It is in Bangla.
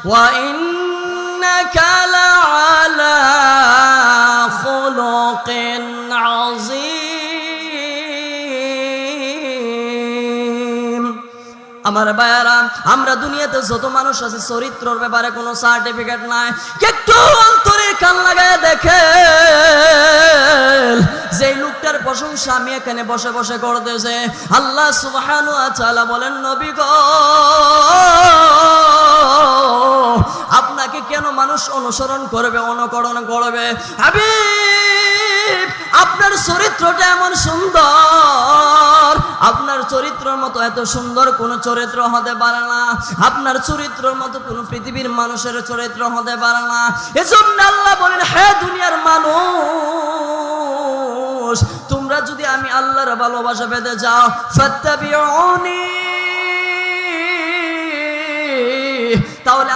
وإنك لعلى خلق عظيم। আমার ভাইয়ারা, আমরা দুনিয়াতে যত মানুষ আছে চরিত্রের ব্যাপারে কোনো সার্টিফিকেট নাই, একটু অন্তরে কান লাগায় দেখেন যে লোকটার প্রশংসা আমি এখানে বসে বসে করতেছে। আল্লাহ সুবহানাহু ওয়া তাআলা বলেন, নবী গো, আপনাকে কেন মানুষ অনুসরণ করবে, অনুকরণ করবে? হাবিব, আপনার চরিত্রটা এমন সুন্দর, আপনার চরিত্রের মতো এত সুন্দর কোন চরিত্র হতে পারে না, আপনার চরিত্রের মতো কোন পৃথিবীর মানুষের চরিত্র হতে পারে না। এজন্য আল্লাহ বলেন, হে দুনিয়ার মানুষ, তোমরা যদি আমি আল্লাহর ভালোবাসা পেতে চাও, ফাত্তাবিউনি, তাহলে